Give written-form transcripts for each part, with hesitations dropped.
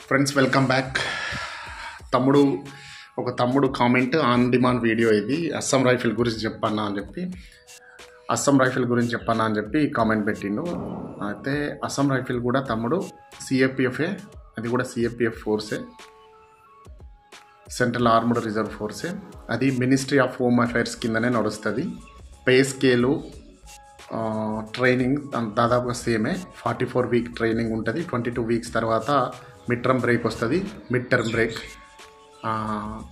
Friends welcome back. తమ్ముడు comment on demand video ఇది. Assam rifle గురించి చెప్పన్నా అని చెప్పి కామెంట్ పెట్టిండు. అయితే అస్సాం రైఫిల్ కూడా తమ్ముడు సిఏపిఎఫే, అది కూడా సిఏపిఎఫ్ ఫోర్సే, సెంట్రల్ ఆర్మ్డ్ రిజర్వ్ ఫోర్సే. అది మినిస్ట్రీ ఆఫ్ హోమ్ అఫైర్స్ కిందనే నడుస్తుంది. పే స్కేలు, ట్రైనింగ్ దాదాపుగా సేమే. 44 వీక్ ట్రైనింగ్ ఉంటుంది. 22 వీక్స్ తర్వాత మిడ్ టర్మ్ బ్రేక్ వస్తుంది. మిడ్ టర్మ్ బ్రేక్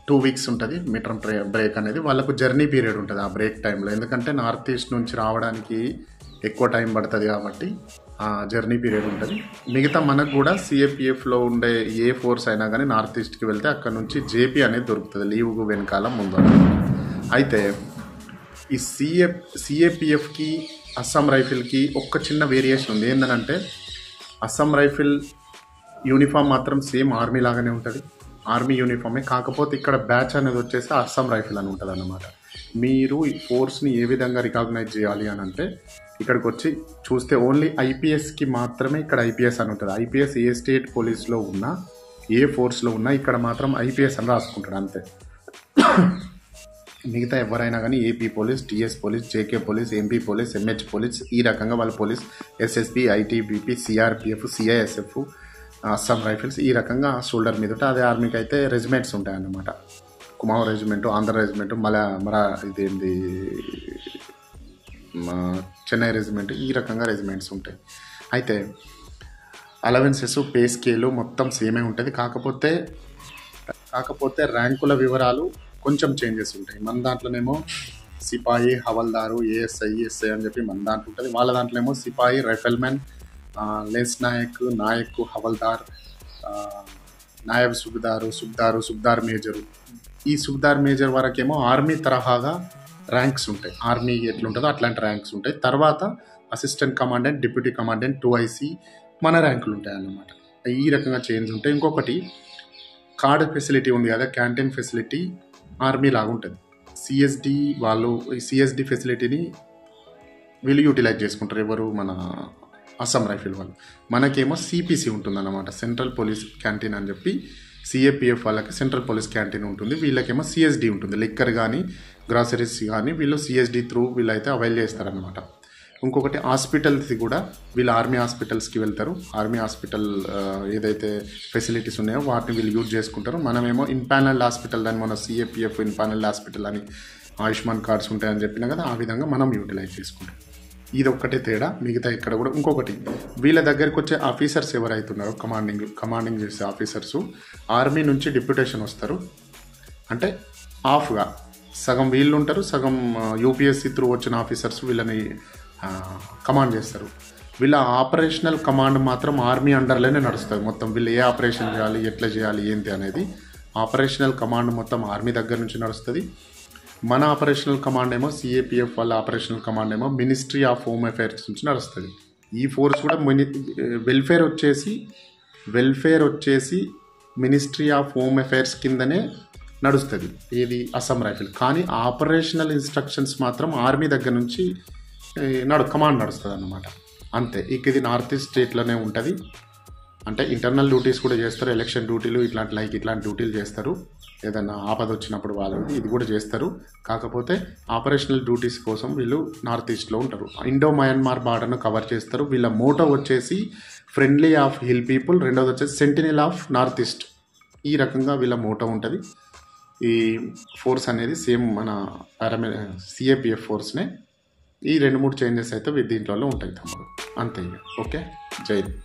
2 వీక్స్ ఉంటుంది. మిడ్ టర్మ్ బ్రేక్ అనేది వాళ్ళకు జర్నీ పీరియడ్ ఉంటుంది ఆ బ్రేక్ టైంలో. ఎందుకంటే నార్త్ ఈస్ట్ నుంచి రావడానికి ఎక్కువ టైం పడుతుంది కాబట్టి ఆ జర్నీ పీరియడ్ ఉంటుంది. మిగతా మనకు కూడా సిఏపిఎఫ్లో ఉండే ఏ ఫోర్స్ అయినా కానీ నార్త్ ఈస్ట్కి వెళ్తే అక్కడ నుంచి జేపీ అనేది దొరుకుతుంది లీవ్కు వెనకాల ముందు. అయితే ఈ సిఏపిఎఫ్కి అస్సాం రైఫిల్కి ఒక్క చిన్న వేరియేషన్ ఉంది. ఏంటంటే అస్సాం రైఫిల్ యూనిఫామ్ మాత్రం సేమ్ ఆర్మీ లాగానే ఉంటుంది, ఆర్మీ యూనిఫామే. కాకపోతే ఇక్కడ బ్యాచ్ అనేది వచ్చేసి అస్సాం రైఫిల్ అని ఉంటుంది అన్నమాట. మీరు ఈ ఫోర్స్ని ఏ విధంగా రికాగ్నైజ్ చేయాలి అని అంటే ఇక్కడికి వచ్చి చూస్తే ఓన్లీ ఐపీఎస్కి మాత్రమే ఇక్కడ ఐపీఎస్ అని ఉంటుంది. ఐపీఎస్ ఏ స్టేట్ పోలీస్లో ఉన్నా, ఏ ఫోర్స్లో ఉన్నా ఇక్కడ మాత్రం ఐపీఎస్ అని రాసుకుంటాడు అంతే. మిగతా ఎవరైనా కానీ AP police, TS police, JK police, MP police, MH police, ఈ రకంగా వాళ్ళ police, SSB, ITBP, CRPF, CISF, Assam rifles ఈ రకంగా షోల్డర్ మీద ఉంటాయి. అదే ఆర్మీకి అయితే రెజిమెంట్స్ ఉంటాయన్నమాట. కుమావ్ రెజిమెంటు, ఆంధ్ర రెజిమెంటు, ఇదేంది చెన్నై రెజిమెంట్, ఈ రకంగా రెజిమెంట్స్ ఉంటాయి. అయితే అలవెన్సెస్, పే స్కేలు మొత్తం సేమే ఉంటుంది. కాకపోతే ర్యాంకుల వివరాలు కొంచెం చేంజెస్ ఉంటాయి. మన దాంట్లోనేమో సిపాయి, హవల్దారు, ఏఎస్ఐ, ఎస్ఐ అని చెప్పి మన దాంట్లో ఉంటుంది. వాళ్ళ దాంట్లోనేమో sepoy, riflemen, lance naik, havildar, naib subedar major. ఈ సుబ్దార్ మేజర్ వరకేమో ఆర్మీ తరహాగా ర్యాంక్స్ ఉంటాయి. ఆర్మీ ఎట్లుంటుందో అట్లాంటి ర్యాంక్స్ ఉంటాయి. తర్వాత assistant commandant, deputy commandant, 2IC మన ర్యాంకులు ఉంటాయి అన్నమాట. ఈ రకంగా చేంజ్ ఉంటాయి. ఇంకొకటి కార్డ్ ఫెసిలిటీ ఉంది కదా, క్యాంటీన్ ఫెసిలిటీ ఆర్మీ లాగా ఉంటుంది. సిఎస్డి వాళ్ళు ఈ సిఎస్డి ఫెసిలిటీని వీళ్ళు యూటిలైజ్ చేసుకుంటారు. ఎవరు? మన అస్సాం రైఫిల్ వాళ్ళు. మనకేమో సిపిసి ఉంటుందన్నమాట, సెంట్రల్ పోలీస్ క్యాంటీన్ అని చెప్పి. సిఏపిఎఫ్ వాళ్ళకి సెంట్రల్ పోలీస్ క్యాంటీన్ ఉంటుంది, వీళ్ళకేమో సిఎస్డి ఉంటుంది. లిక్కర్ కానీ గ్రాసరీస్ కానీ వీళ్ళు సిఎస్డి త్రూ వీళ్ళైతే అవైల్ చేస్తారనమాట. ఇంకొకటి హాస్పిటల్స్ కూడా వీళ్ళు ఆర్మీ హాస్పిటల్స్కి వెళ్తారు. ఆర్మీ హాస్పిటల్ ఏదైతే ఫెసిలిటీస్ ఉన్నాయో వాటిని వీళ్ళు యూజ్ చేసుకుంటారు. మనమేమో ఇన్పానల్డ్ హాస్పిటల్ అని, మన సిఏపిఎఫ్ ఇన్పానల్డ్ హాస్పిటల్ అని ఆయుష్మాన్ కార్డ్స్ ఉంటాయని చెప్పినా కదా, ఆ విధంగా మనం యూటిలైజ్ చేసుకుంటాం. ఇది ఒక్కటే తేడా. మిగతా ఇక్కడ కూడా ఇంకొకటి, వీళ్ళ దగ్గరికి వచ్చే ఆఫీసర్స్ ఎవరైతున్నారో కమాండింగ్ చేసే ఆఫీసర్సు ఆర్మీ నుంచి డిప్యూటేషన్ వస్తారు. అంటే ఆఫ్గా సగం వీళ్ళు ఉంటారు, సగం యూపీఎస్సీ త్రూ వచ్చిన ఆఫీసర్స్ వీళ్ళని కమాండ్ చేస్తారు. వీళ్ళ ఆపరేషనల్ కమాండ్ మాత్రం ఆర్మీ అండర్లోనే నడుస్తుంది మొత్తం. వీళ్ళు ఏ ఆపరేషన్ చేయాలి, ఎట్లా చేయాలి, ఏంటి అనేది ఆపరేషనల్ కమాండ్ మొత్తం ఆర్మీ దగ్గర నుంచి నడుస్తుంది. మన ఆపరేషనల్ కమాండ్ ఏమో సిఏపిఎఫ్ వాళ్ళ ఆపరేషనల్ కమాండ్ ఏమో మినిస్ట్రీ ఆఫ్ హోమ్ అఫైర్స్ నుంచి నడుస్తుంది. ఈ ఫోర్స్ కూడా వెల్ఫేర్ వచ్చేసి మినిస్ట్రీ ఆఫ్ హోమ్ అఫైర్స్ కిందనే నడుస్తుంది ఇది అస్సాం రైఫిల్. కానీ ఆపరేషనల్ ఇన్స్ట్రక్షన్స్ మాత్రం ఆర్మీ దగ్గర నుంచి కమాండ్ నడుస్తుంది అన్నమాట. అంతే. ఇక ఇది నార్త్ ఈస్ట్ స్టేట్లోనే ఉంటుంది. అంటే ఇంటర్నల్ డ్యూటీస్ కూడా చేస్తారు, ఎలక్షన్ డ్యూటీలు ఇట్లాంటి డ్యూటీలు చేస్తారు. ఏదైనా ఆపద వచ్చినప్పుడు వాళ్ళది ఇది కూడా చేస్తారు. కాకపోతే ఆపరేషనల్ డ్యూటీస్ కోసం వీళ్ళు నార్త్ ఈస్ట్లో ఉంటారు. ఇండో మయన్మార్ బార్డర్ను కవర్ చేస్తారు. వీళ్ళ మోటో వచ్చేసి ఫ్రెండ్లీ ఆఫ్ హిల్ పీపుల్, రెండోది వచ్చేసి సెంటినల్ ఆఫ్ నార్త్ ఈస్ట్. ఈ రకంగా వీళ్ళ మోటో ఉంటుంది. ఈ ఫోర్స్ అనేది సేమ్ మన సిఏపిఎఫ్ ఫోర్స్నే. ఈ 2-3 చేంజెస్ అయితే దీంట్లో ఉంటాయి తమ్ముడు. అంతే. ఓకే, జై హింద్.